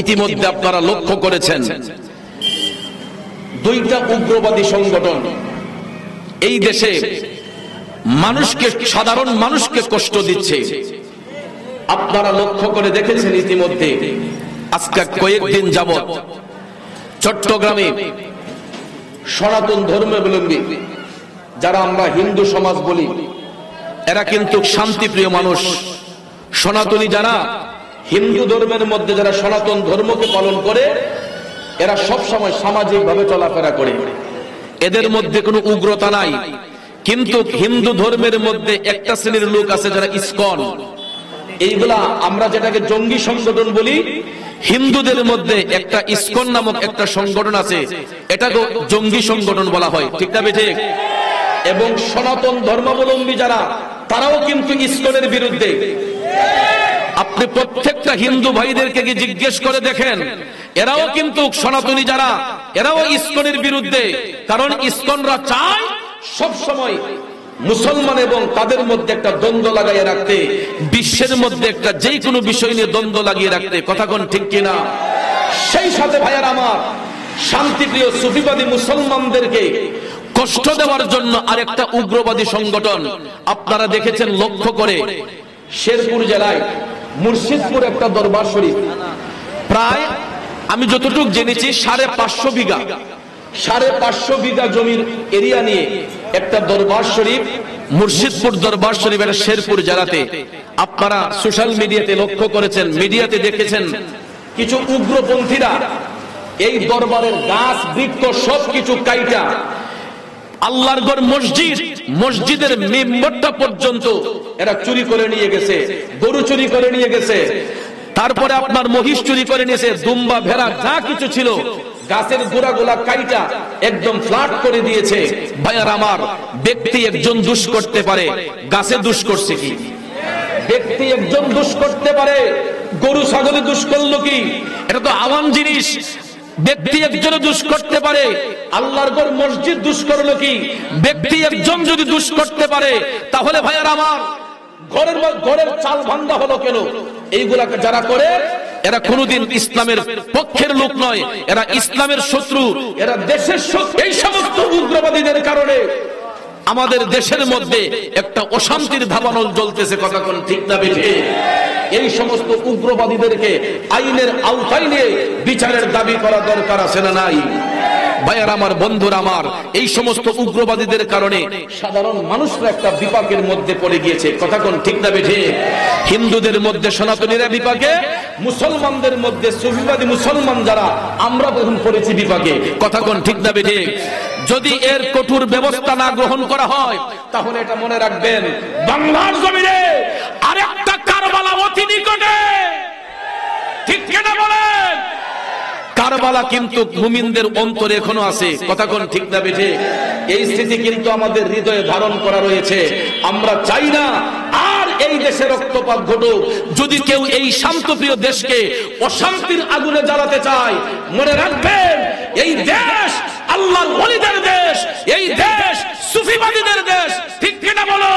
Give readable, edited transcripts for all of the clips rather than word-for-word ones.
ইতিমধ্যে আপনারা লক্ষ্য করেছেন দুইটা উগ্রবাদী সংগঠন এই দেশে মানুষকে, সাধারণ মানুষকে কষ্ট দিচ্ছে। আপনারা লক্ষ্য করে দেখেছেন ইতিমধ্যে আজকে কয়েকদিন যাবত চট্টগ্রামে সনাতন ধর্মাবলম্বী যারা আমরা হিন্দু সমাজ বলি, এরা কিন্তু শান্তিপ্রিয় মানুষ। সনাতনী যারা হিন্দু ধর্মের মধ্যে যারা সনাতন ধর্মকে পালন করে, এরা সব সময় সামাজিক ভাবে চলাফেরা করে, এদের মধ্যে কোনো উগ্রতা নাই। কিন্তু হিন্দু ধর্মের মধ্যে একটা শ্রেণীর লোক আছে যারা ইসকন, এইগুলা আমরা যেটাকে জঙ্গি সংগঠন বলি, হিন্দুদের মধ্যে একটা ইসকন নামক একটা সংগঠন আছে, এটাকে জঙ্গি সংগঠন বলা হয়, ঠিক না ঠিক? এবং সনাতন ধর্মাবলম্বী যারা, তারাও কিন্তু ইসকনের বিরুদ্ধে। আপনি প্রত্যেকটা হিন্দু ভাইদেরকে কি জিজ্ঞেস করে দেখেন, এরাও কিন্তু সনাতনী যারা, এরাও ইসকনের বিরুদ্ধে। কারণ ইসকনরা চায় সব সময় মুসলমান এবং তাদের মধ্যে একটা দ্বন্দ্ব লাগাইয়ে রাখতে, বিশ্বের মধ্যে একটা যে কোনো বিষয় নিয়ে দ্বন্দ্ব লাগিয়ে রাখতে। কথা কোন ঠিক কিনা? সেই সাথে ভাইয়ার আমার, শান্তিপ্রিয় সুফিবাদী মুসলমানদেরকে কষ্ট দেওয়ার জন্য আরেকটা উগ্রবাদী সংগঠন আপনারা দেখেছেন লক্ষ্য করে, শেরপুর জেলায় মুর্শিদপুর একটা দরবার শরীফ, প্রায় আমি যতটুকু জেনেছি 550 বিঘা, 550 বিঘা জমির এরিয়া নিয়ে একটা দরবার শরীফ, মুর্শিদপুর দরবার শরীফ, এটা শেরপুর জেলাতে। আপনারা সোশ্যাল মিডিয়াতে লক্ষ্য করেছেন, মিডিয়াতে দেখেছেন কিছু উগ্রপন্থীরা এই দরবারের গাছ বৃক্ষ সবকিছু কাইটা আল্লাহর ঘর মসজিদ, মসজিদের মেম্বরটা পর্যন্ত এরা চুরি করে নিয়ে গেছে, গরু চুরি করে নিয়ে গেছে, তারপরে আপনার মহিষ চুরি করে নিয়েছে, দুম্বা ভেড়া যা কিছু ছিল গাছের গোড়াগুলা কাইটা একদম ফ্ল্যাট করে দিয়েছে। ভাইয়ার আমার, ব্যক্তি একজন দুষ করতে পারে, গাছে দুষ করছে কি? ব্যক্তি একজন দুষ করতে পারে, গরু ছাগলে দুষ করলো কি? এটা তো আওয়াম জিনিস। ব্যক্তি একজন দুষ করতে পারে, আল্লাহর ঘর মসজিদ দুষ করলো কি? ব্যক্তি একজন যদি দুষ করতে পারে, তাহলে ভাইয়ার আমার ঘরের চাল ভাঙ্গা হলো কেন? এইগুলাকে যারা করে, এরা কোনোদিন ইসলামের পক্ষের লোক নয়, এরা ইসলামের শত্রু, এরা দেশের শত্রু। এই সমস্ত উগ্রবাদীদের কারণে আমাদের দেশের মধ্যে একটা অশান্তির দাবানল জ্বলতেছে। কথা কোন ঠিক না বেঠে? এই সমস্ত উগ্রবাদীদেরকে আইনের আওতায় নিয়ে বিচারের দাবি করা দরকার আছে না নাই? ভাইয়ার আমার, বন্ধুরা আমার, এই সমস্ত উগ্রবাদীদের কারণে সাধারণ মানুষরা একটা বিপাকের মধ্যে পড়ে গিয়েছে। কথা কোন ঠিক না বেঠে? হিন্দুদের মধ্যে সনাতনীরা বিপাকে, মুসলমানদের মধ্যে সুফিবাদী মুসলমান যারা, আমরা তখন পড়েছি বিপাকে। কথা কোন ঠিক না বেঠে? যদি এর কঠোর ব্যবস্থা না গ্রহণ করা হয়, তাহলে এটা মনে রাখবেন, বাংলার জমিনে আরেকটা কারবালা অতি নিকটে। ঠিক কিনা বলেন? কারবালা কিন্তু মুমিনদের অন্তরে এখনো আছে। কথা কোন ঠিক না বেঠে? এই স্মৃতি কিন্তু আমাদের হৃদয়ে ধারণ করা রয়েছে। আমরা চাই না আর এই দেশে রক্তপাত ঘটুক। যদি কেউ এই শান্তপ্রিয় দেশকে অশান্তির আগুনে জ্বালাতে চায়, মনে রাখবেন, এই দেশ আল্লাহর ওলিদের দেশ, এই দেশ সুফিবাদীদের দেশ। ঠিক কিনা বলো?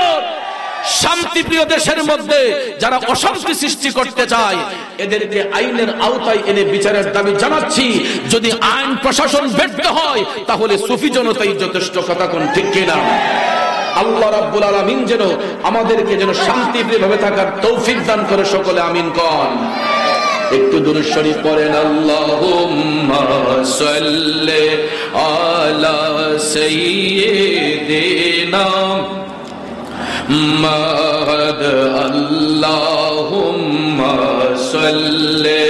শান্তিপ্রিয় দেশের মধ্যে যারা অশান্তি সৃষ্টি করতে চায়, এদেরকে আইনের আওতায় এনে বিচারের দাবি জানাচ্ছি। যদি আইন প্রশাসন ব্যর্থ হয়, তাহলে সুফি জনতাই যথেষ্ট। কথা কোন ঠিক কিনা? আল্লাহ রাব্বুল আলামিন যেন আমাদেরকে যেন শান্তিপ্রিয়ভাবে থাকার তৌফিক দান করে, সকলে আমিন কন। একটু দুরূদ শরীফ পড়েন। আল্লাহুম্মা সাল্লি আলা সাইয়্যিদিনা মুহাম্মদ, আল্লাহুম্মা সাল্লি।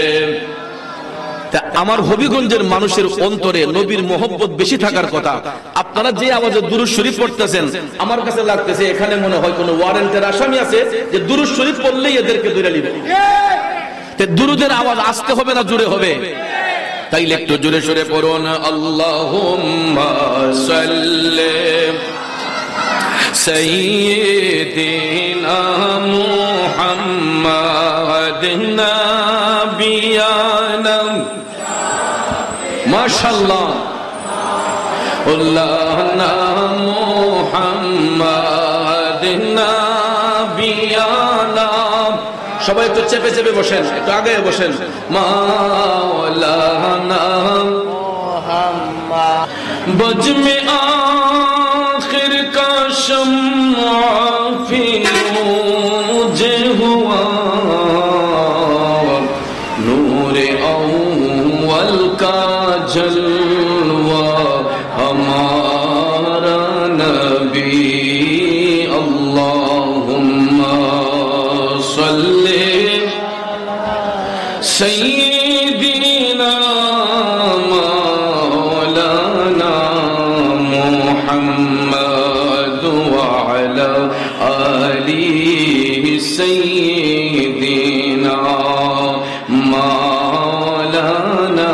আমার হবিগঞ্জের মানুষের অন্তরে নবীর মোহব্বত বেশি থাকার কথা। আপনারা যে আওয়াজে দুরূদ শরীফ পড়তেছেন, আমার কাছে লাগতেছে এখানে মনে হয় কোন ওয়ারেন্টের আসামি আছে যে দুরূদ শরীফ পড়লেই এদেরকে ধরে নিবে। দুরূদের আওয়াজ আসতে হবে না জোরে হবে? তাইলে একটু জোরে সোরে পড়ুন। আল্লাহুম্মা সাল্লি সাইয়্যিদিনা মুহাম্মাদ নাবিয়ানা। মাশাআল্লাহ। আল্লাহুম্মা মুহাম্মাদ নাবিয়ানা। সবাই একটু চেপে চেপে বসেন, একটু আগে বসেন। बज में आखिर का शम्मा फिरोज़ हुआ, नूरे अव्वल का जलवा हमारा नबी। अल्लाहुम्मा सल्ली सय्यिदीना मौलाना मुहम्मद व अला आलि सय्यिदीना मौलाना।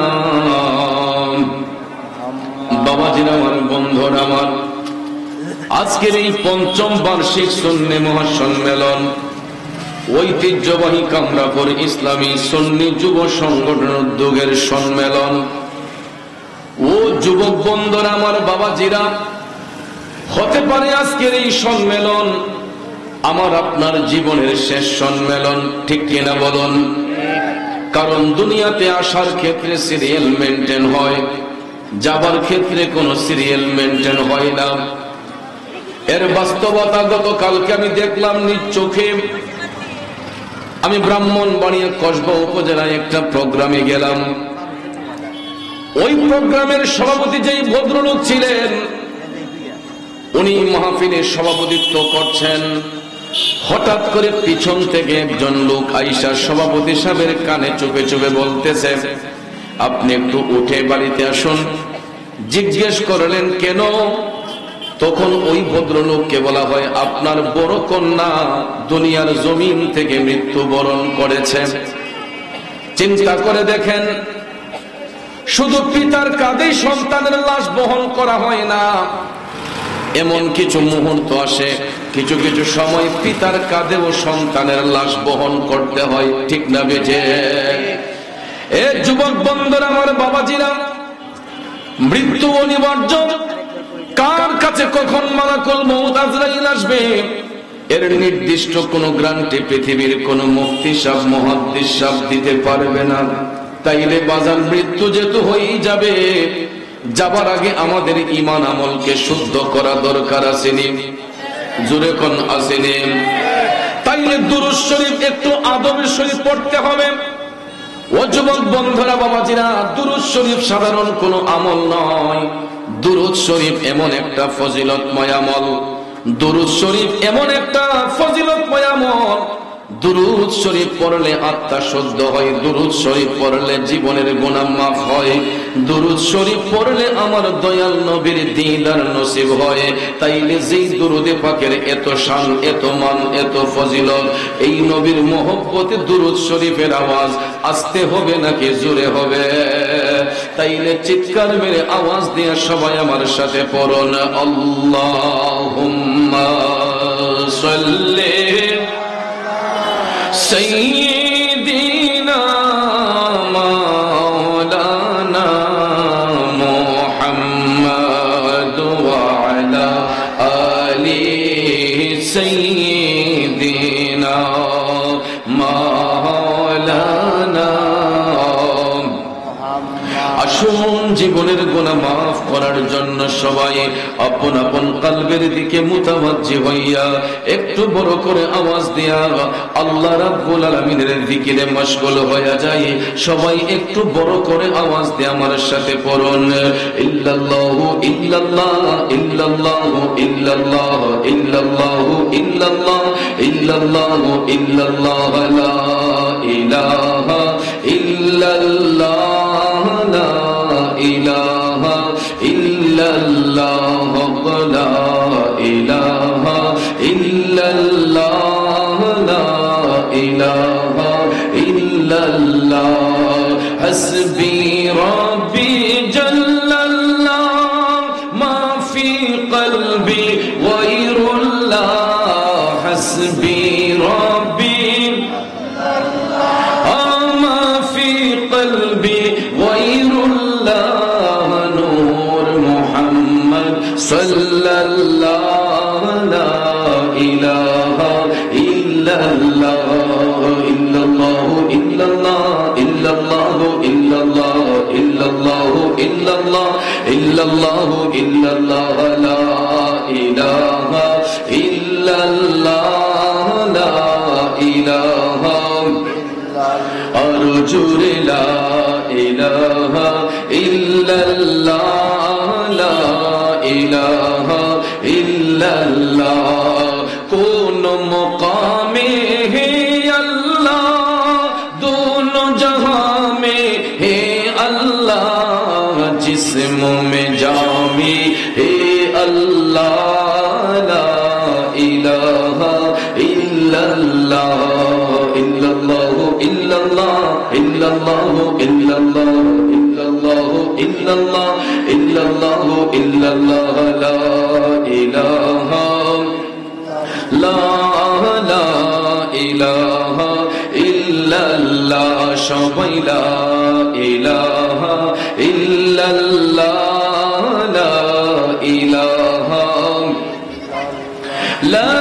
বাবাজিরা আমার, বন্ধুরা আমার, আজকের এই পঞ্চম বার্ষিক সুন্নি মহাসম্মেলন ঐতিহ্যবাহী কামরাপুর ইসলামী সুন্নি যুব সংগঠন উদ্যোগের সম্মেলন। ও যুবক বন্ধুরা আমার, বাবাজিরা, হতে পারে আজকের এই সম্মেলন আমার আপনার জীবনের শেষ সম্মেলন, ঠিক কিনা বলুন? কারণ দুনিয়াতে আসার ক্ষেত্রে সিরিয়াল মেনটেন হয়, যাবার ক্ষেত্রে কোনো সিরিয়াল মেনটেন হয় না। এর বাস্তবতা গতকালকে আমি দেখলাম নিজ চোখে। আমি ব্রাহ্মণবাড়িয়া কসবা উপজেলায় একটা প্রোগ্রামে গেলাম। ওই প্রোগ্রামের সভাপতি যেই ভদ্রলোক ছিলেন, উনি মাহফিলের সভাপতিত্ব করছেন। হঠাৎ করে পিছন থেকে একজন লোক আইসা সভাপতি সাহেবের কানে চুপে চুপে বলতেছে, আপনি একটু উঠে বাড়িতে আসুন। জিজ্ঞেস করলেন কেন? তখন ওই ভদ্রলোককে বলা হয়, আপনার বড় কন্যা দুনিয়ার জমিন থেকে মৃত্যুবরণ করেছে। চিন্তা করে দেখেন, শুধু পিতার কাঁধেই সন্তানের লাশ বহন করা হয় না, এমন কিছু মুহূর্ত আসে, কিছু কিছু সময় পিতার কাঁধেও সন্তানের লাশ বহন করতে হয়, ঠিক না বেজে? এ যুবক বন্ধুরা আমার, বাবাজিরা, মৃত্যু অনিবার্য। কার কাছে কখন মালাকুল মউত আজরাইল আসবে এর নির্দিষ্ট কোন গ্যারান্টি পৃথিবীর কোন মুফতি সাহেব, মুহাদ্দিস সাহেব দিতে পারবে না। তাইলে বাজার মৃত্যু যেহেতু হয়েই যাবে, যাবার আগে আমাদের ঈমান আমলকে শুদ্ধ করা দরকার আসেনি? জোরে কোন আসেনি? তাইলে দুরূদ শরীফ একটু আদবের সহিত পড়তে হবে। ও যুবক বন্ধুরা, বাবাজিরা, দুরূদ শরীফ সাধারণ কোনো আমল নয়। দুরূদ শরীফ এমন একটা ফজিলতময় আমল, দুরূদ শরীফ এমন একটা ফজিলতময় আমল। দুরূদ শরীফ পড়লে আত্মা শুদ্ধ হয়, দুরূদ শরীফ পড়লে জীবনের গুনাহ মাফ হয়, দুরূদ শরীফ পড়লে আমার দয়াল নবীর দিদার নসিব হয়। তাইলে যেই দুরূদে পাকের এত শান, এত মান, এত ফজিলত, এই নবীর মহব্বতে দুরূদ শরীফের আওয়াজ আস্তে হবে নাকি জোরে হবে? তাইলে চিৎকার মেরে আওয়াজ দিয়ে সবাই আমার সাথে পড়ুন, আল্লাহুম্মা সাল্লি سيدنا مولانا محمد وعلى آله سيدنا مولانا। আসুন জীবনের গুনাহ মাফ করার জন্য সবাই আপন আপন কলবের দিকে মুতাওয়াজ্জি হইয়া একটু বড় করে আওয়াজ দিয়া আল্লাহ রাব্বুল আলামিনের জিকিরে মশগুল হয়ে যায়। সবাই একটু বড় করে আওয়াজ দিয়ে আমার সাথে পড়ুন, ইল্লাল্লাহু ইল্লাল্লাহ ইল্লাল্লাহু ইল্লাল্লাহ ইল্লাল্লাহু ইল্লাল্লাহ ইল্লাল্লাহু ইল্লাল্লাহ লা ইলাহা ইল্লাল্লাহ লা ইলাহা ইল্লাল্লাহ লা ইলাহা ইল্লাল্লাহ লা ইলাহা ইল্লাল্লাহ হাসবি রাব্বি জাল্লাল্লাহ মা ফি কলবি গায়রুল্লাহ হাসবি রাব্বি মা ফি কলবি গায়রুল্লাহ নূর মুহাম্মদ সাল্লাল্লাহু লা ইলাহা ইল্লাল্লাহ ইল্লাল্লাহু ইল্লাল্লাহ ইল্লাল্লাহু ইল্লাল্লাহ ইল্লাল্লাহু ইল্লাল্লাহ ইল্লাল্লাহু ইল্লাল্লাহ লা ইলাহা ইল্লাল্লাহ লা ইলাহা আরো জোরে লা ইলাহা ইল্লাল্লাহ লা ইলাহা ইল্লাল্লাহ কোন মকামে হে আল্লাহ दोनों जहां में हे अल्लाह जिस्म में जामी हे अल्लाह ला इलाहा इल्लल्लाह इल्लल्लाह इल्लल्लाह इल्लल्लाह इल्लल्लाह इल्लल्लाह इल्लल्लाह इल्लल्लाह ला इलाहा ला इलाहा ইল্লাল্লাহ সবাই লা ইলাহা ইল্লাল্লাহ লা ইলাহা লা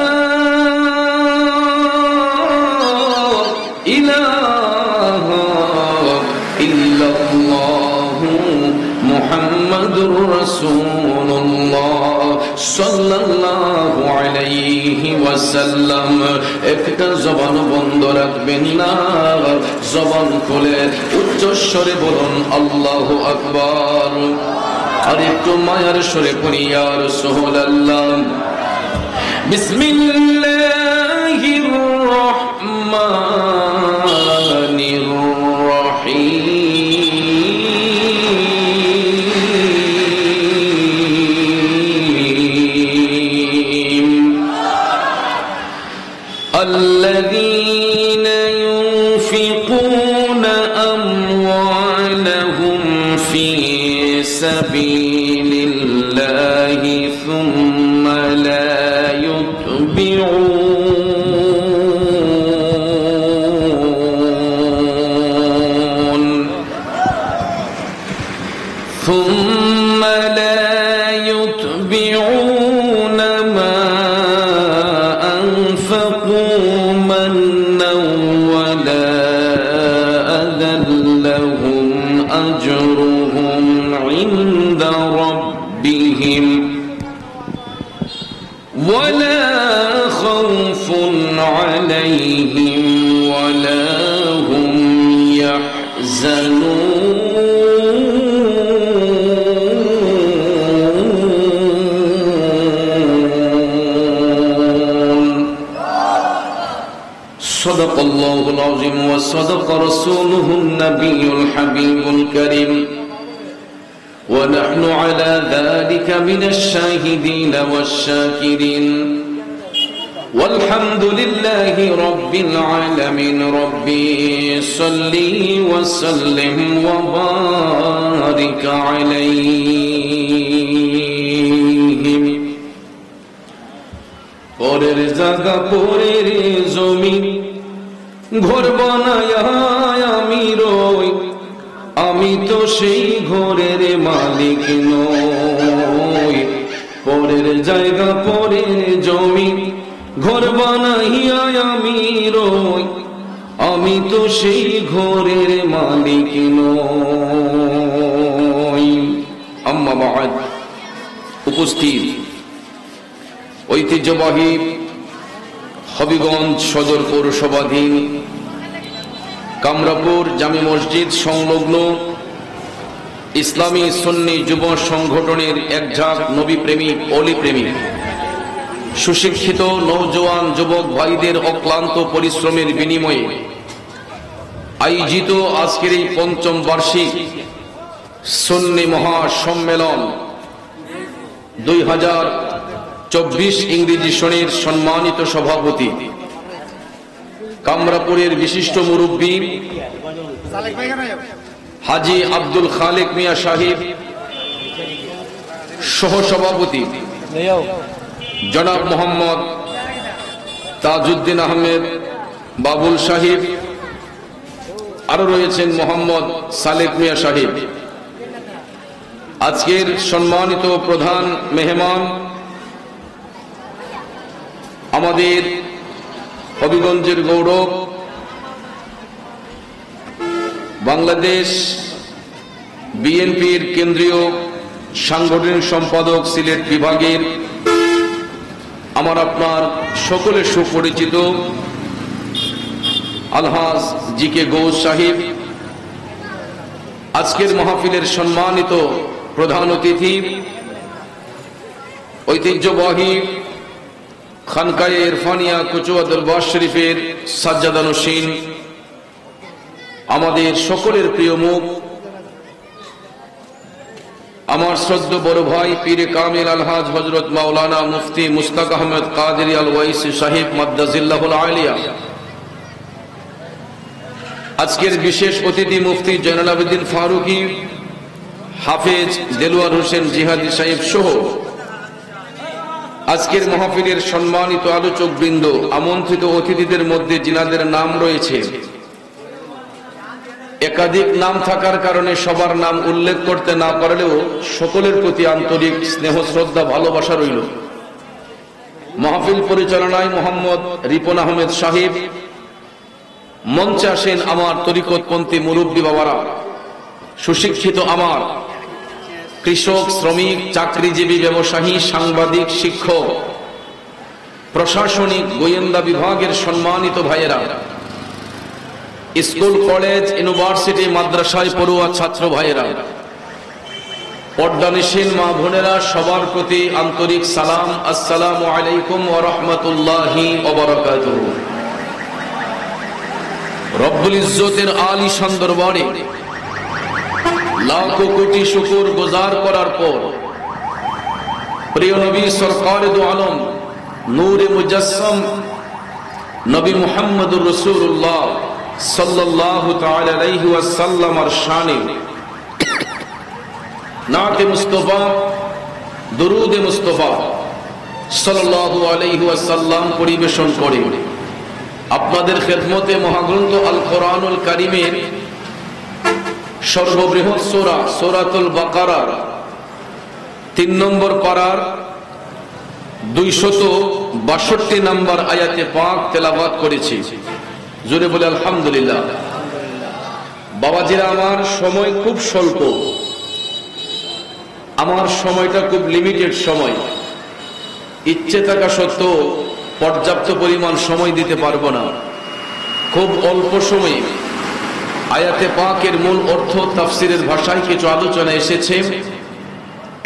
ইলাহা ইল্লাল্লাহ মুহাম্মাদুর রাসূলুল্লাহ সাল্লাল্লাহু আলাইহি ওয়াসাল্লাম একটা জবান বন্ধ রাখবেন না জবান খুলে উচ্চ স্বরে বলুন আল্লাহু আকবার আর একটু মায়ার স্বরে পড়ি ইয়া রাসূলুল্লাহ বিসমিল্লাহির রহমানির রহিম الذين ينفقون أموالهم في سبيل الله ثم لا يتبعون ما أنفقوا منا ولا أذى لهم أجرهم عند ربهم ولا خوف عليهم ولا هم يحزنون صدق الله العظيم وصدق رسوله النبي الحبيب الكريم ونحن على ذلك من الشاهدين والشاكرين والحمد لله رب العالمين ربي صلي وسلم وبارك عليه পরের জায়গা পরের জমি ঘর বানায়া আমি রই আমি তো সেই ঘরের মালিক নই পরের জায়গা পরের জমি ঘর বানাইয়া আমি রই আমি তো সেই ঘরের মালিক নই আম্মা বাদ উপস্থিত ঐতিহ্যবাহী হবিগঞ্জ সদর পৌরসভাধীন কামরাপুর জামি মসজিদ সংলগ্ন ইসলামী সুন্নি যুব সংগঠনের একঝাঁক নবী প্রেমিক অলি প্রেমিক সুশিক্ষিত নওজোয়ান যুবক ভাইদের অক্লান্ত পরিশ্রমের বিনিময়ে আয়োজিত আজকের এই পঞ্চম বার্ষিক সুন্নি মহাসম্মেলন 2024 ইংরেজি সনের সম্মানিত সভাপতি কামরাপুরের বিশিষ্ট মুরব্বী হাজী আব্দুল খালেক মিয়া সাহেব, সহসভাপতি জনাব মোহাম্মদ তাজউদ্দিন আহমেদ বাবুল সাহেব, আরো রয়েছেন মোহাম্মদ সালেক মিয়া সাহেব। আজকের সম্মানিত প্রধান মেহমান আমাদের হবিগঞ্জের গৌরব, বাংলাদেশ বিএনপির কেন্দ্রীয় সাংগঠনিক সম্পাদক সিলেট বিভাগের আমার আপনার সকলে সুপরিচিত আলহাজ জি কে গৌস সাহেব, আজকের মাহফিলের সম্মানিত প্রধান অতিথি, ঐতিহ্যবাহী খানকায়ে ইরফানিয়া কচুয়া দরবার শরীফের সাজ্জাদানশীন, আমাদের সকলের প্রিয় মুখ, আমার শ্রদ্ধেয় বড় ভাই পীরে কামিল আলহাজ হযরত মাওলানা মুফতি মুশতাক আহমদ কাদেরী আল ওয়াইসি সাহেব মাদ্দাজিল্লাহুল আলিয়া, আজকের বিশেষ অতিথি মুফতি জয়নুল আবেদিন ফারুকী, হাফেজ দেলোয়ার হোসেন জিহাদি সাহেব সহ আজকের মাহফিলের সম্মানিত আলোচক বৃন্দ, আমন্ত্রিত অতিথিদের মধ্যে যিনাদের নাম রয়েছে, একাধিক নাম থাকার কারণে সবার নাম উল্লেখ করতে না পারলেও সকলের প্রতি আন্তরিক স্নেহ শ্রদ্ধা ভালোবাসা রইল। মাহফিল পরিচালনায় মোহাম্মদ রিপন আহমেদ সাহেব, মঞ্চে আসেন আমার তরিকতপন্থী মুরব্বী বাবারা, সুশিক্ষিত আমার কৃষক, শ্রমিক, চাকরিজীবী, ব্যবসায়ী, সাংবাদিক, শিক্ষক, প্রশাসনিক, গোয়েন্দা বিভাগের সম্মানিত ভাইয়েরা, স্কুল, কলেজ, ইউনিভার্সিটি, মাদ্রাসায় পড়ুয়া ছাত্র ভাইয়েরা, পর্দানিশীন মা বোনেরা, সবার প্রতি আন্তরিক সালাম। আসসালামু আলাইকুম ওয়া রাহমাতুল্লাহি ওয়া বারাকাতুহু। রব্বুল ইজ্জতের আলিশান দরবারে লাখো কোটি শুকর গুজার করার পর প্রিয় নবী সরকারে দু আলম নূরে মুজাসসাম নবী মুহাম্মদুর রাসূলুল্লাহ সাল্লাল্লাহু তাআলা আলাইহি ওয়াসাল্লামের শানে নাতে মুস্তাফা, দুরুদে মুস্তাফা সাল্লাল্লাহু আলাইহি ওয়াসাল্লাম পরিবেশন করে আপনাদের খেদমতে মহাগ্রন্থ আল কোরআনুল কারীমের সর্ববৃহৎ সূরা সূরাতুল বাকারার ৩ নম্বর পারার ২৬২ নম্বর আয়াতে পাক তেলাওয়াত করেছি। জোরে বলে আলহামদুলিল্লাহ। বাবাজিরা, আমার সময় খুব স্বল্প, আমার সময়টা খুব লিমিটেড সময়, ইচ্ছে থাকা সত্ত্বেও পর্যাপ্ত পরিমাণ সময় দিতে পারবো না। খুব অল্প সময়ে আয়াতে পাকের মূল অর্থ তাফসিরের ভাষায় কিছু আলোচনা এসেছে,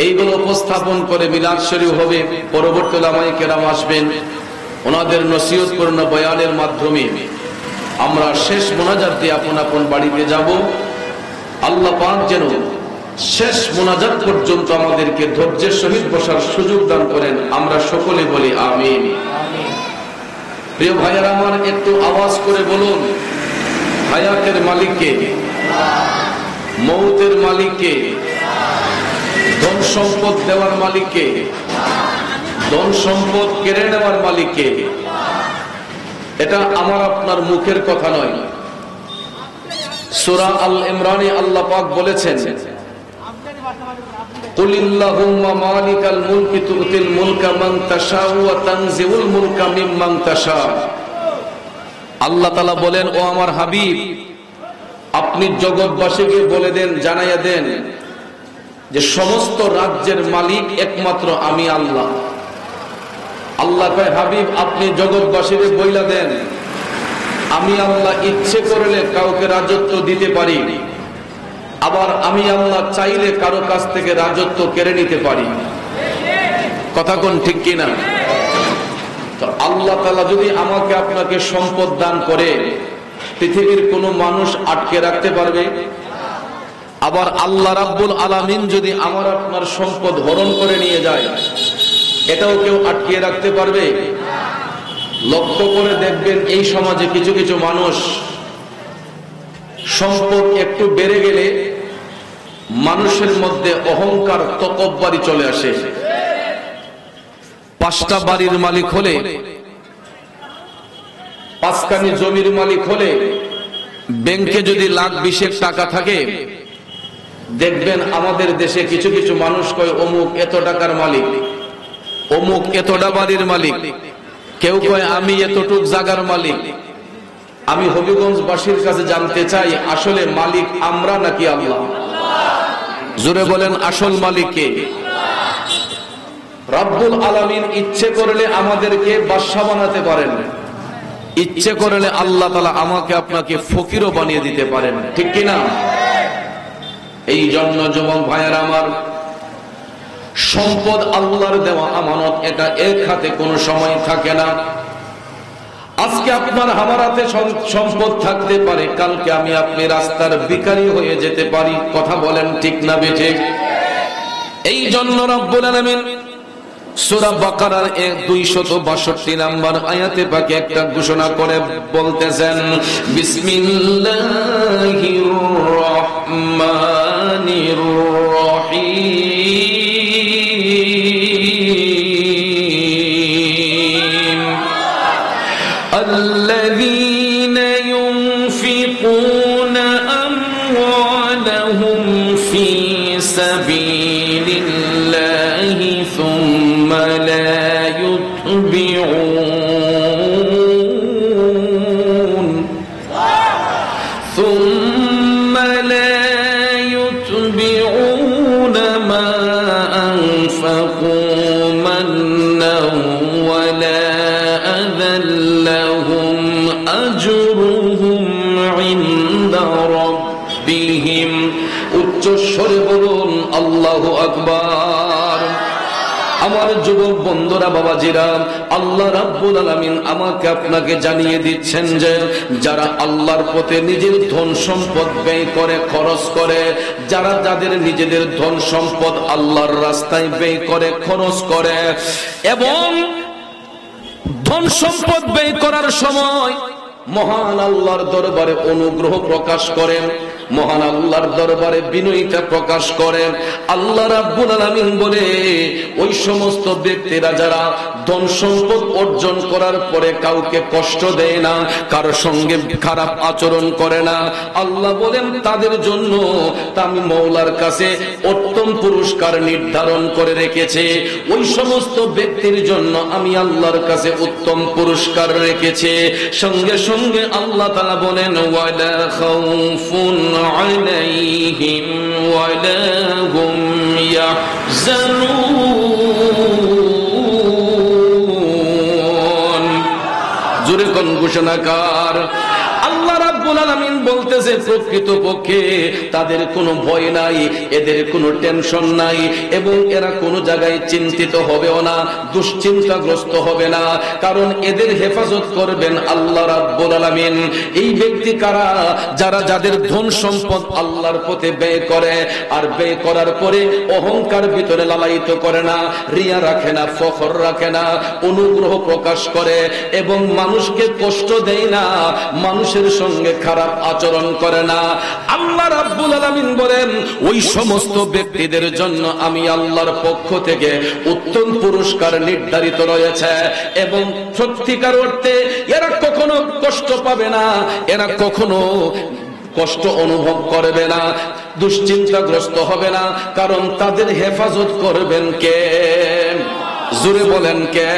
এইগুলো উপস্থাপন করে মিলাদ শরীফ হবে। পরবর্তী উলামায়ে কেরাম আসবেন, ওনাদের নসিহতপূর্ণ বয়ানের মাধ্যমে আমরা শেষ মোনাজাত দিয়ে আপন আপন বাড়িতে যাব। আল্লাহ পাক যেন শেষ মোনাজাত পর্যন্ত আমাদেরকে ধৈর্যের সহিত বসার সুযোগ দান করেন। আমরা সকলে বলি আমিন। প্রিয় ভাইয়েরা আমার, একটু আওয়াজ করে বলুন, হায়াতের মালিক কে? মৌতের মালিক কে? ধন সম্পদ দেওয়ার মালিক কে? ধন সম্পদ কেড়ে নেওয়ার মালিক কে? এটা আমার আপনার মুখের কথা নয়। সূরা আল ইমরানে আল্লাহ পাক বলেছেন, কুলিল্লাহুম্মা মালিকাল মুলকি তুতিল মুলকা মান তাশাউ ওয়া তানজিউল মুলকা মিম্মান তাশা। আল্লাহ তাআলা বলেন, ও আমার হাবিব, আপনি জগৎবাসীকে বলে দেন, জানাইয়া দেন যে সমস্ত রাজ্যের মালিক একমাত্র আমি আল্লাহ। আল্লাহ কয়, হাবিব আপনি জগৎবাসীকে বইলা দেন, আমি আল্লাহ ইচ্ছে করলে কাউকে রাজত্ব দিতে পারি, আবার আমি আল্লাহ চাইলে কারো কাছ থেকে রাজত্ব কেড়ে নিতে পারি। কথা কোন ঠিক কিনা? তো আল্লাহ তাআলা যদি আমাকে আপনাকে সম্পদ দান করে, পৃথিবীর কোন মানুষ আটকে রাখতে পারবে? আবার আল্লাহ রাব্বুল আলামিন যদি আমার আপনার সম্পদ হরণ করে নিয়ে যায়, এটাও কেউ আটকে রাখতে পারবে? লক্ষ্য করে দেখবেন, এই সমাজে কিছু কিছু মানুষ সম্পদ একটু বেড়ে গেলে মানুষের মধ্যে অহংকার, তকব্বুরি চলে আসে। 5টা বাড়ির মালিক হলে, 5খানি জমির মালিক হলে, ব্যাংকে যদি লাখ 20 টাকা থাকে, দেখবেন আমাদের দেশে কিছু কিছু মানুষ কয় অমুক এত টাকার মালিক, অমুক এতটা বাড়ির মালিক, কেউ কয় আমি এতটুক জায়গার মালিক। আমি হবিগঞ্জবাসীর কাছে জানতে চাই, আসলে মালিক আমরা নাকি আল্লাহ? জোরে বলেন আসল মালিক কে? রব্বুল আলামিন ইচ্ছে করলে আমাদেরকে বাদশা বানাতে পারেন, ইচ্ছে করলে আল্লাহ তাআলা আমাকে আপনাকে ফকিরও বানিয়ে দিতে পারেন, ঠিক কি না? এই জন্য যুবক ভাইয়েরা আমার, সম্পদ আল্লাহর দেওয়া আমানত, এটা এক হাতে কোনো সময় থাকে না। আজকে আপনার আমার হাতে সম্পদ থাকতে পারে, কালকে আমি আপনি রাস্তার ভিখারি হয়ে যেতে পারি। কথা বলেন ঠিক না বেঠিক? এই জন্য রব্বুল আলামিন সূরা বাকারার 262 নম্বর আয়াতে পাকে একটা ঘোষণা করে বলতেছেন, বিসমিল্লাহির রহমানির রহিম আল্লাযীনা ইউনফিকুনা আমওয়ালাহুম ফী সাবিলিল্লাহি সুম্মা লা يتبعون ما أنفقوا منا ولا أذى لهم أجرهم عند ربهم উচ্চ স্বরে বলুন আল্লাহু আকবার। আমার যুবক বন্ধুরা, বাবাজিরা, আল্লাহ রাব্বুল আলামিন আমাকে আপনাকে জানিয়ে দিচ্ছেন যে যারা আল্লাহর পথে নিজের ধন সম্পদ ব্যয় করে, খরচ করে, যারা যাদের নিজেদের ধন সম্পদ আল্লাহর রাস্তায় ব্যয় করে, খরচ করে, এবং ধন সম্পদ ব্যয় করার সময় মহান আল্লাহর দরবারে অনুগ্রহ প্রকাশ করেন, মহান আল্লাহর দরবারে বিনয়িতা প্রকাশ করেন, আল্লাহ রাব্বুল আলামিন বলে ওই সমস্ত ব্যক্তিরা যারা ধন সম্পদ অর্জন করার পরে কাউকে কষ্ট দেয় না, কারোর সঙ্গে খারাপ আচরণ করে না, আল্লাহ বলেন তাদের জন্য আমি মওলার কাছে উত্তম পুরস্কার নির্ধারণ করে রেখেছে। ওই সমস্ত ব্যক্তির জন্য আমি আল্লাহর কাছে উত্তম পুরস্কার রেখেছে। সঙ্গে সঙ্গে আল্লাহ তাআলা বলেন, ওয়ালা খাউফুন আলাইহিম ওয়ালা হুম ইয়াহজানুন। জোরে কোন ঘোষণাকার? আল্লাহ রাব্বুল আলামিন বলতেছে প্রকৃতপক্ষে তাদের কোনো ভয় নাই, এদের কোনো টেনশন নাই, এবং এরা কোনো জায়গায় চিন্তিত হবেও না, দুশ্চিন্তাগ্রস্ত হবে না, কারণ এদের হেফাজত করবেন আল্লাহ রাব্বুল আলামিন। এই ব্যক্তি কারা? যারা যাদের ধন সম্পদ আল্লাহর পথে ব্যয় করে, আর ব্যয় করার পরে অহংকার ভিতরে লালায়িত করে না, রিয়া রাখে না, ফখর রাখে না, অনুগ্রহ প্রকাশ করে, এবং মানুষকে কষ্ট দেয় না, মানুষের সঙ্গে খারাপ আচরণ করে না। আল্লাহ রাব্বুল আলামিন বলেন ওই সমস্ত ব্যক্তিদের জন্য আমি আল্লাহর পক্ষ থেকে উত্তম পুরস্কার নির্ধারিত রয়েছে, এবং সত্যিকার অর্থে এরা কখনো কষ্ট পাবে না, এরা কখনো কষ্ট অনুভব করবে না, দুশ্চিন্তাগ্রস্ত হবে না, কারণ তাদের হেফাজত করবেন কে? জোরে বলেন কে?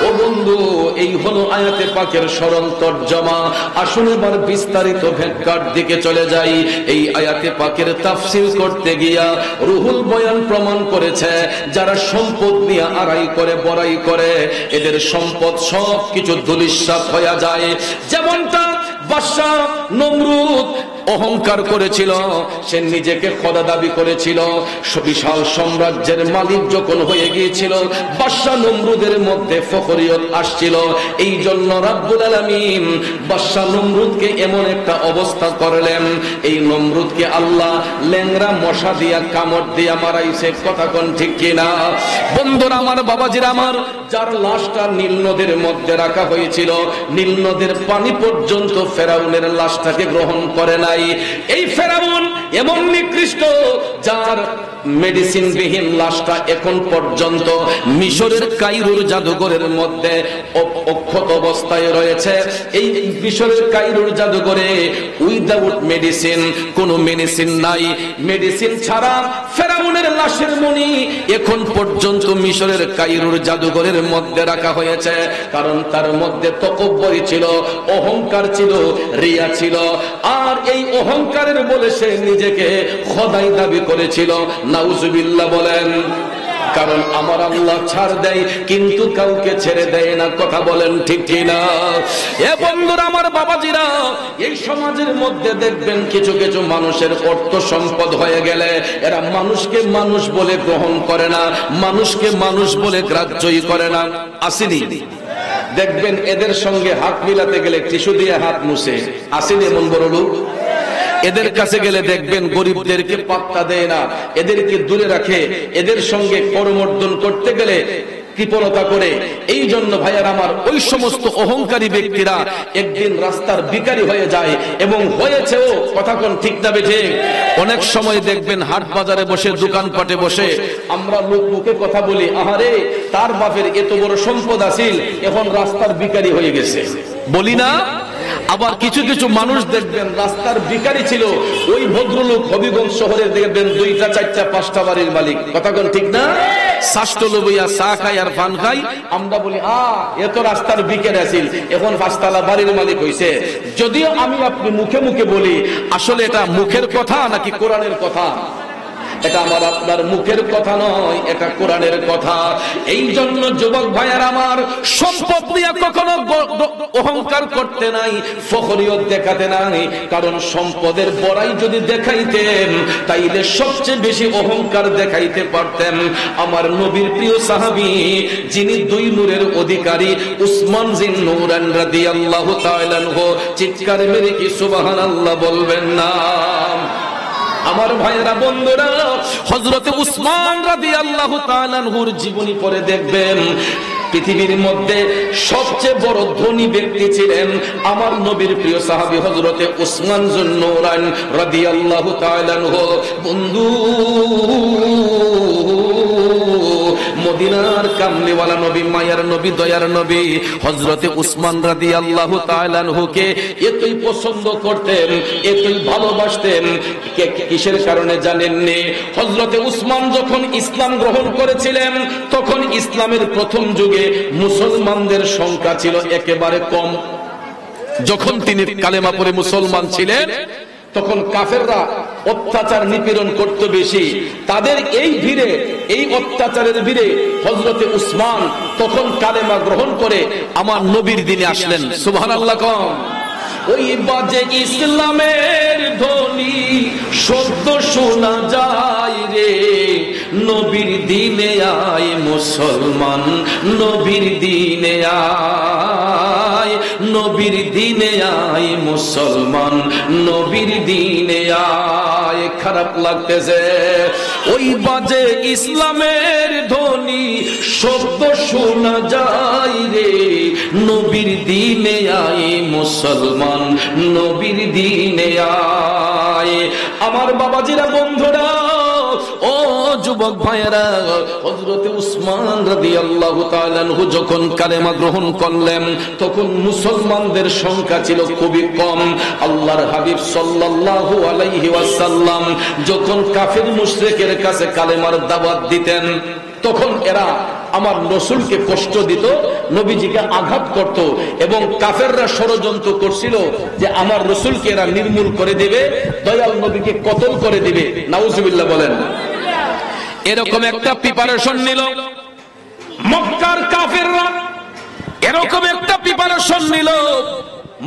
ও বন্ধু, এই হলো আয়াতে পাকের সরল তরজমা। আসুন এবার বিস্তারিত ব্যাখ্যার দিকে চলে যাই। এই আয়াতে পাকের তাফসীর করতে গিয়া রুহুল বয়ান প্রমাণ করেছে যারা সম্পদ নিয়ে আড়াই করে, বড়াই করে, এদের সম্পদ সবকিছু ধূলিসাৎ হয়ে যায়। যেমনটা বাদশা নমরুদ অহংকার করেছিল, সে নিজেকে খোদা দাবি করেছিল, বিশাল সাম্রাজ্যের মালিক যখন হয়ে গিয়েছিল, বাদশা নমরুদের মধ্যে ফখরিয়ত আসছিল। এই জন্য রাব্বুল আলামিন বাদশা নমরুদকে এমন একটা অবস্থা করলেন, এই নমরুদকে আল্লাহ ল্যাংরা মশা দিয়া কামড় দিয়া মারাইছে। কথা কোন ঠিক কিনা? বন্ধুরা আমার, বাবাজিরা আমার, যার লাশটা নীল নদের মধ্যে রাখা হয়েছিল, নীল নদের পানি পর্যন্ত ফেরাউনের লাশটাকে গ্রহণ করে নাই। এই ফেরাউন এমন নিকৃষ্ট, যার মেডিসিন বিহীন লাশটা এখন পর্যন্ত মিশরের কায়রোর জাদুঘরের মধ্যে অক্ষত অবস্থায় রয়েছে। এই মিশরের কায়রোর জাদুঘরে উইদাউট মেডিসিন, কোনো মেডিসিন নাই, মেডিসিন ছাড়া ফেরাউনের লাশের মণি এখন পর্যন্ত মিশরের কায়রোর জাদুঘরের মধ্যে রাখা হয়েছে, কারণ তার মধ্যে তাকাব্বুরি ছিল, অহংকার ছিল, রিয়া ছিল। আর এই অহংকারের বলে সে নিজেকে খোদাই দাবি করেছিল। নাউজুবিল্লাহ বলেন। কারণ আমার আল্লাহ ছাড় দেয় কিন্তু কাউকে ছেড়ে দেয় না। কথা বলেন ঠিক কিনা? এ বন্ধুরা, আমার বাবাজিরা, এই সমাজের মধ্যে দেখবেন কিছু কিছু মানুষের অর্থ সম্পদ হয়ে গেলে এরা মানুষকে মানুষ বলে গ্রহণ করে না, মানুষকে মানুষ বলে গ্রাহ্যই করে না। আসেনি? দেখবেন এদের সঙ্গে হাত মিলাতে গেলে টিস্যু দিয়ে হাত মুছে। আসেনি এমন বড় লোক? এদের কাছে গেলে দেখবেন গরিবদেরকে পাত্তা দেয় না, এদেরকে দূরে রাখে, এদের সঙ্গে করমর্দন করতে গেলে কৃপণতা করে। এই জন্য ভাইয়ার আমার, ওই সমস্ত অহংকারী ব্যক্তিরা একদিন রাস্তার ভিখারি হয়ে যায়, এবং হয়েছেও। কথা কোন ঠিক না বেঠিক? অনেক সময় দেখবেন হাট বাজারে বসে, দোকানপাটে বসে আমরা লোক মুখে কথা বলি, আহারে তার বাপের এত বড় সম্পদ আছিল, এখন রাস্তার ভিখারি হয়ে গেছে, বলি না? আবার কিছু কিছু মানুষ দেখবেন রাস্তার ভিখারি ছিল, ওই ভদ্রলোক হবিগঞ্জ শহরে দেখবেন 2টা 4টা 5টা বাড়ির মালিক। কথা কোন ঠিক না? শাস্ত্রলবইয়া চা খাই আর পান খাই, আমরা বলি এত রাস্তার ভিখারি আছিল, এখন 5তলা বাড়ির মালিক হইছে। যদিও আমি আপনি মুখে মুখে বলি, আসলে এটা মুখের কথা নাকি কোরআনের কথা? এটা আমার আপনার মুখের কথা নয়, এটা কোরআনের কথা। এই জন্য যুবক ভাইয়ার আমার, সম্পদ নিয়ে কখনো অহংকার করতে নাই, ফখরিয়ত দেখাতে নাই। কারণ সম্পদের বড়াই যদি দেখাইতেন তাইলে সবচেয়ে বেশি অহংকার দেখাইতে পারতেন। আমার নবীর প্রিয় সাহাবী, যিনি 2 নূরের অধিকারী, উসমান জিন নূরান রাদিয়াল্লাহু তাআলা আনহু, চিৎকার মেরে কি সুবহানাল্লাহ বলবেন না? আমার ভাইয়েরা, বন্ধুরা, হযরতে উসমান রাদিয়াল্লাহু তাআলা আনহুর জীবনী পড়ে দেখবেন পৃথিবীর মধ্যে সবচেয়ে বড় ধনী ব্যক্তি ছিলেন আমার নবীর প্রিয় সাহাবী হযরতে উসমান যুন্নুরাইন রাদিয়াল্লাহু তাআলা আনহু। বন্ধু, মদিনার কামলিওয়ালা নবী, মায়ার নবী, দয়ার নবী হযরতে উসমান রাদিয়াল্লাহু তাআলা আনহুকে এতই পছন্দ করতেন, এতই ভালোবাসতেন। কিসের কারণে জানেননি? হযরতে উসমান যখন ইসলাম গ্রহণ করেছিলেন, তখন ইসলামের প্রথম যুগে মুসলমানদের সংখ্যা ছিল একেবারে কম। যখন তিনি কালেমা পড়ে মুসলমান ছিলেন, তখন কাফেররা অত্যাচার নিপীড়ন করতে বেশি। তাদের এই ভিড়ে, এই অত্যাচারের ভিড়ে হযরতে উসমান তখন কালেমা গ্রহণ করে আমার নবীর দিনে আসলেন। সুবহানাল্লাহ কম। ওই বাজে ইসলামের ধ্বনি শব্দ শোনা যায় রে, নবীর দিনে আয় মুসলমান, নবীর দিনে আয়, নবীর দিনে আয় মুসলমান, নবীর দিনে আয়। খারাপ লাগতেছে, ওই বাজে ইসলামের ধ্বনি শব্দ শোনা যায় রে, নবীর দিনে আয় মুসলমান, নবীর দিনে আয়। আমার বাবাজিরা, বন্ধুরা, ও যুবক ভাইয়েরা, হযরতে উসমান রাদিয়াল্লাহু তাআলা আনহু যখন কালেমা গ্রহণ করলেন, তখন মুসলমানদের সংখ্যা ছিল খুবই কম। আল্লাহর হাবিব সাল্লাল্লাহু আলাইহি ওয়াসাল্লাম যখন কাফির মুশরিকের কাছে কালেমার দাওয়াত দিতেন, তখন এরা আমার রাসূলকে কষ্ট দিত, নবীজিকে আঘাত করত, এবং কাফেররা ষড়যন্ত্র করছিল যে আমার রাসূলকে এরা নির্মূল করে দেবে, দয়াল নবীকে কতল করে দিবে। নাউজুবিল্লাহ বলেন। এরকম একটা প্রিপারেশন নিল মক্কার কাফেররা, এরকম একটা প্রিপারেশন নিল,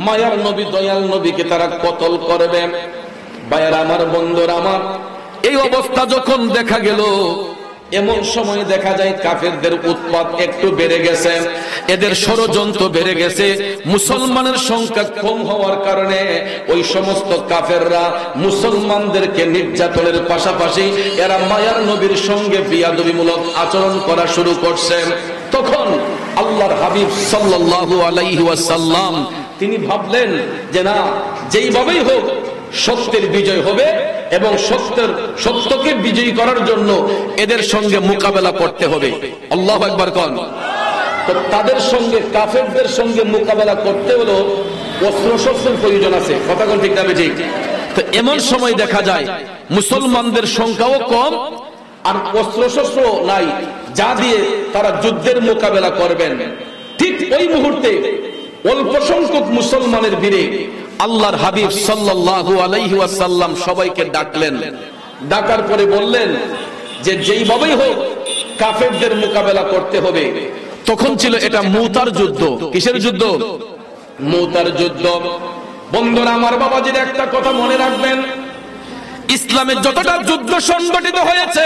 মায়ার নবী, দয়াল নবীকে তারা কতল করবে। ভাইয়ারা আমার, বন্ধুরা আমার, এই অবস্থা যখন দেখা গেল, এমন সময় দেখা যায় কাফেরদের উৎপাত একটু বেড়ে গেছে, এদের ষড়যন্ত্র বেড়ে গেছে। মুসলমানের সংখ্যা কম হওয়ার কারণে ওই সমস্ত কাফেররা মুসলমানদেরকে নির্যাতনের পাশাপাশি এরা মায়ার নবীর সঙ্গে বিয়াদবিমূলক আচরণ করা শুরু করছে। তখন আল্লাহর হাবিব সাল্লাল্লাহু আলাইহি ওয়াসাল্লাম তিনি ভাবলেন যে না, যেইভাবেই হোক সত্যের বিজয় হবে, এবং সত্যকে বিজয়ী করার জন্য এদের সঙ্গে মোকাবেলা করতে হবে। আল্লাহু আকবার কোন। তো তাদের সঙ্গে, কাফেরদের সঙ্গে মোকাবেলা করতে হলো অস্ত্রশস্ত্রের প্রয়োজন আছে। কথা কোন ঠিক না? ঠিক। তো এমন সময় দেখা যায় মুসলমানদের সংখ্যাও কম, আর অস্ত্রশস্ত্র নাই যা দিয়ে তারা যুদ্ধের মোকাবেলা করবেন। ঠিক ওই মুহূর্তে অল্প সংখ্যক মুসলমানের ভিড়ে আল্লাহর হাবিব সাল্লাল্লাহু আলাইহি ওয়াসাল্লাম সবাইকে ডাকলেন। ডাকার পরে বললেন যে যেইভাবেই হোক কাফেরদের মোকাবেলা করতে হবে। তখন ছিল এটা মুতার যুদ্ধ। কিসের যুদ্ধ? মুতার যুদ্ধ। বন্ধুরা আমার, বাবাজির একটা কথা মনে রাখবেন, ইসলামের যতটা যুদ্ধ সংগঠিত হয়েছে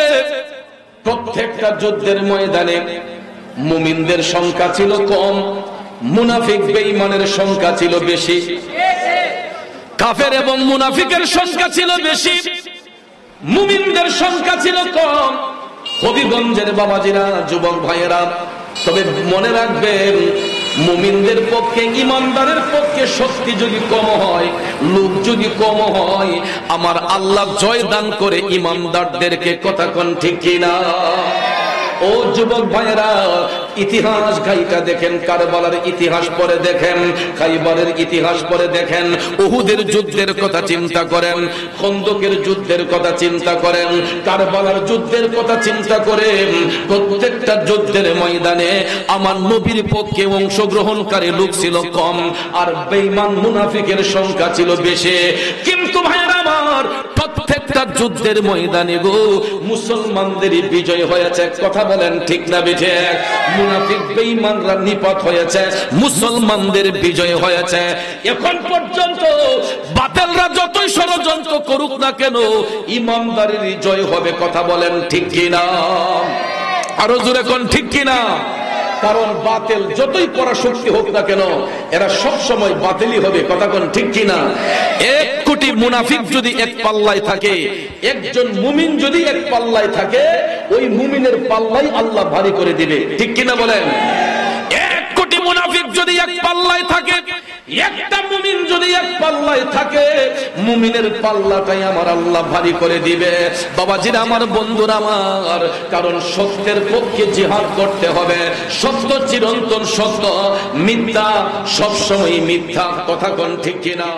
প্রত্যেকটা যুদ্ধের ময়দানে মুমিনদের সংখ্যা ছিল কম, মুনাফিক বেঈমানের সংখ্যা ছিল বেশি। কাফের এবং মুনাফিকের সংখ্যা ছিল বেশি, মুমিনদের সংখ্যা ছিল কম। হবিগঞ্জের বাবাজিরা, যুবক ভাইয়েরা, তবে মনে রাখবেন মুমিনদের পক্ষে, ইমানদারের পক্ষে শক্তি যদি কম হয়, লোক যদি কম হয়, আমার আল্লাহ জয় দান করে ইমানদারদেরকে। কথা কোন ঠিক কিনা? ও যুবক ভাইয়েরা, ইতিহাস ঘাইটা দেখেন, কারবালার ইতিহাস পড়ে দেখেন, খাইবারের ইতিহাস পড়ে দেখেন, উহুদের যুদ্ধের কথা চিন্তা করেন, খন্দকের যুদ্ধের কথা চিন্তা করেন, কারবালার যুদ্ধের কথা চিন্তা করেন। প্রত্যেকটা যুদ্ধের ময়দানে আমার নবীর পক্ষে অংশগ্রহণকারী লোক ছিল কম, আর বেঈমান মুনাফিকের সংখ্যা ছিল বেশি। কিন্তু ভাইয়েরা আমার, প্রত্যেকটা যুদ্ধের ময়দানে গো মুসলমানদেরই বিজয় হয়েছে। কথা বলেন ঠিক না বেঠে? মুনাফিক বেঈমানরা নিপাত হয়েছে, মুসলমানদের বিজয় হয়েছে। এখন পর্যন্ত বাতিলরা যতই ষড়যন্ত্র করুক না কেন, ইমানদারেরই জয় হবে। কথা বলেন ঠিক কিনা? আরো জোরে কোন ঠিক কিনা? কারণ বাতিল যতই পরাশক্তি হোক না কেন, এরা সব সময় বাতিলই হবে। কথা কোন ঠিক কিনা? 1 কোটি মুনাফিক যদি এক পাল্লায় থাকে, একজন মুমিন যদি এক পাল্লায় থাকে, ওই মুমিনের পাল্লাই আল্লাহ ভারী করে দিবে। ঠিক কিনা বলেন? 1 কোটি মুনাফিক যদি এক পাল্লায় থাকে, একটা মুমিন যদি এক পাল্লায় থাকে, মুমিনের পাল্লাটাই আমার আল্লাহ ভারী করে দিবে। বাবাজিরা আমার, বন্ধুরা আমার, কারণ সত্যের পক্ষে জিহাদ করতে হবে। সত্য চিরন্তন সত্য, মিথ্যা সবসময় মিথ্যা। কথা কোন ঠিক কিনা?